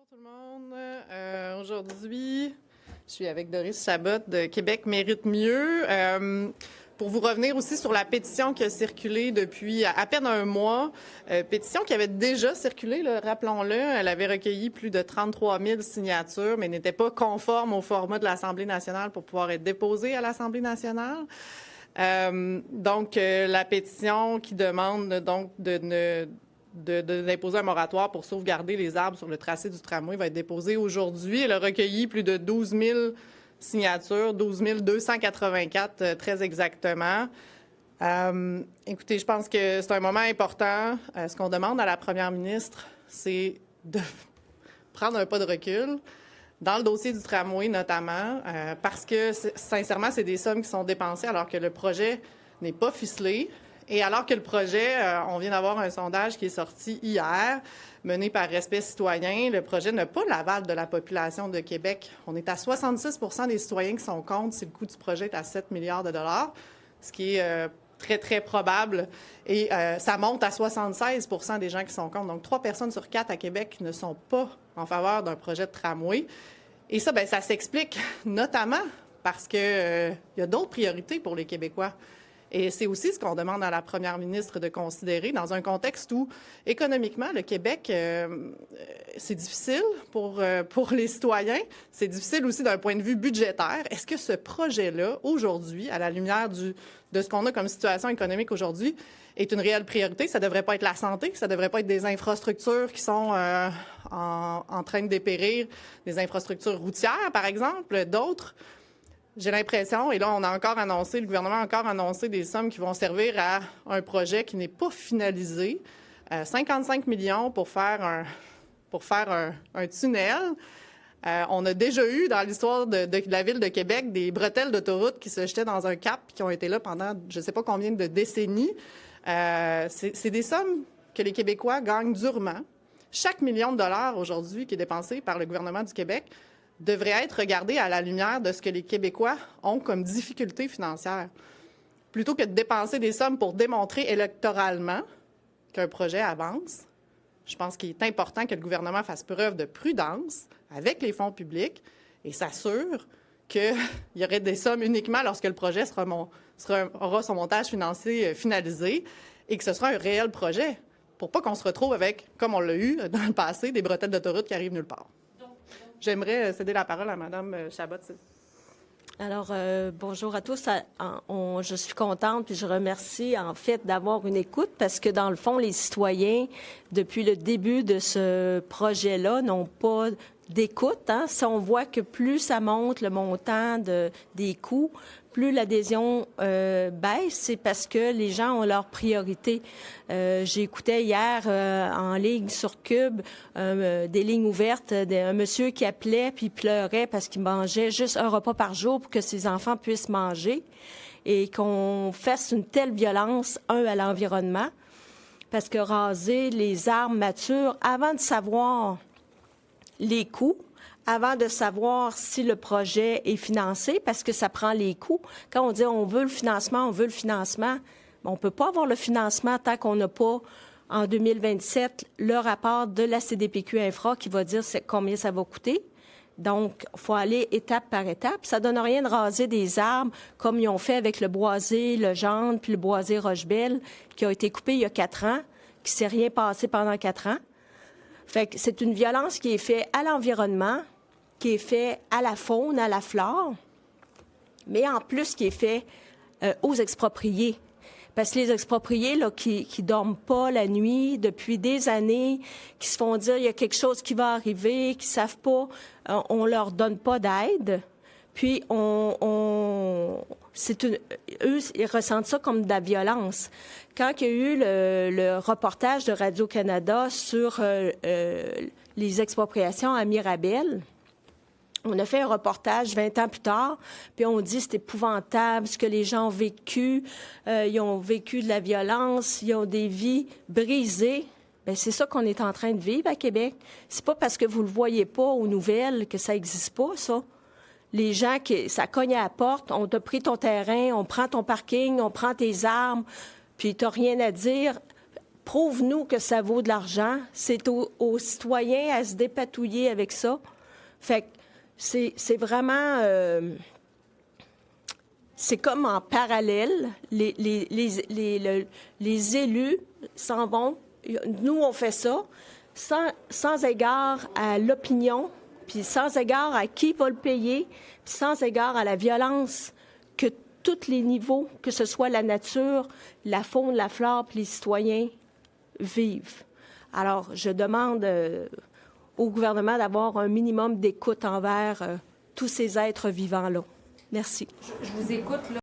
Bonjour tout le monde. Aujourd'hui, je suis avec Doris Chabot de Québec mérite mieux. Pour vous revenir aussi sur la pétition qui a circulé depuis à peine un mois, pétition qui avait déjà circulé, là, rappelons-le. Elle avait recueilli plus de 33 000 signatures, mais n'était pas conforme au format de l'Assemblée nationale pour pouvoir être déposée à l'Assemblée nationale. La pétition qui demande donc d'imposer un moratoire pour sauvegarder les arbres sur le tracé du tramway va être déposée aujourd'hui. Elle a recueilli plus de 12 000 signatures, 12 284 très exactement. Écoutez, je pense que c'est un moment important. Ce qu'on demande à la première ministre, c'est de prendre un pas de recul dans le dossier du tramway notamment, parce que sincèrement, c'est des sommes qui sont dépensées alors que le projet n'est pas ficelé. Et alors que le projet, on vient d'avoir un sondage qui est sorti hier, mené par Respect citoyen, le projet n'a pas l'aval de la population de Québec. On est à 66 % des citoyens qui sont contre si le coût du projet est à 7 milliards de dollars, ce qui est très, très probable. Et ça monte à 76 % des gens qui sont contre. Donc, 3 personnes sur 4 à Québec ne sont pas en faveur d'un projet de tramway. Et ça, bien, ça s'explique notamment parce qu'il y a d'autres priorités pour les Québécois. Et c'est aussi ce qu'on demande à la première ministre de considérer dans un contexte où, économiquement, le Québec, c'est difficile pour les citoyens. C'est difficile aussi d'un point de vue budgétaire. Est-ce que ce projet-là, aujourd'hui, à la lumière de ce qu'on a comme situation économique aujourd'hui, est une réelle priorité? Ça ne devrait pas être la santé, ça ne devrait pas être des infrastructures qui sont en train de dépérir, des infrastructures routières, par exemple, d'autres. J'ai l'impression, et là, le gouvernement a encore annoncé des sommes qui vont servir à un projet qui n'est pas finalisé. 55 millions pour faire un tunnel. On a déjà eu, dans l'histoire de la Ville de Québec, des bretelles d'autoroute qui se jetaient dans un cap et qui ont été là pendant je ne sais pas combien de décennies. C'est des sommes que les Québécois gagnent durement. Chaque million de dollars aujourd'hui qui est dépensé par le gouvernement du Québec devrait être regardé à la lumière de ce que les Québécois ont comme difficultés financières. Plutôt que de dépenser des sommes pour démontrer électoralement qu'un projet avance, je pense qu'il est important que le gouvernement fasse preuve de prudence avec les fonds publics et s'assure qu'il y aurait des sommes uniquement lorsque le projet aura son montage financier finalisé et que ce sera un réel projet, pour pas qu'on se retrouve avec, comme on l'a eu dans le passé, des bretelles d'autoroute qui arrivent nulle part. J'aimerais céder la parole à Mme Chabot. Alors, bonjour à tous. Je suis contente puis je remercie en fait d'avoir une écoute parce que dans le fond, les citoyens, depuis le début de ce projet-là, n'ont pas d'écoute. Si on voit que plus ça monte le montant des coûts, plus l'adhésion baisse, c'est parce que les gens ont leurs priorités. J'écoutais hier en ligne sur Cube des lignes ouvertes d'un monsieur qui appelait puis pleurait parce qu'il mangeait juste un repas par jour pour que ses enfants puissent manger et qu'on fasse une telle violence, à l'environnement, parce que raser les arbres matures avant de savoir les coûts, avant de savoir si le projet est financé, parce que ça prend les coûts. Quand on dit on veut le financement, on ne peut pas avoir le financement tant qu'on n'a pas, en 2027, le rapport de la CDPQ Infra qui va dire combien ça va coûter. Donc, il faut aller étape par étape. Ça ne donne rien de raser des arbres comme ils ont fait avec le boisé, le gendre, puis le boisé Rochebelle, qui a été coupé il y a 4 ans, qui ne s'est rien passé pendant 4 ans. Fait que c'est une violence qui est faite à l'environnement, qui est faite à la faune, à la flore, mais en plus qui est fait aux expropriés. Parce que les expropriés là, qui dorment pas la nuit depuis des années, qui se font dire il y a quelque chose qui va arriver, qui savent pas, on leur donne pas d'aide. Puis eux, ils ressentent ça comme de la violence. Quand il y a eu le reportage de Radio-Canada sur les expropriations à Mirabel, on a fait un reportage 20 ans plus tard, puis on dit c'est épouvantable ce que les gens ont vécu. Ils ont vécu de la violence, ils ont des vies brisées. Bien, c'est ça qu'on est en train de vivre à Québec. C'est pas parce que vous le voyez pas aux nouvelles que ça existe pas, ça. Les gens, ça cogne à la porte, on t'a pris ton terrain, on prend ton parking, on prend tes armes, puis t'as rien à dire. prouve-nous que ça vaut de l'argent. C'est aux citoyens à se dépatouiller avec ça. Fait que c'est vraiment... c'est comme en parallèle. Les élus s'en vont. Nous, on fait ça sans égard à l'opinion, puis sans égard à qui va le payer, puis sans égard à la violence que tous les niveaux, que ce soit la nature, la faune, la flore, puis les citoyens vivent. Alors, je demande au gouvernement d'avoir un minimum d'écoute envers tous ces êtres vivants-là. Merci. Je vous écoute, là.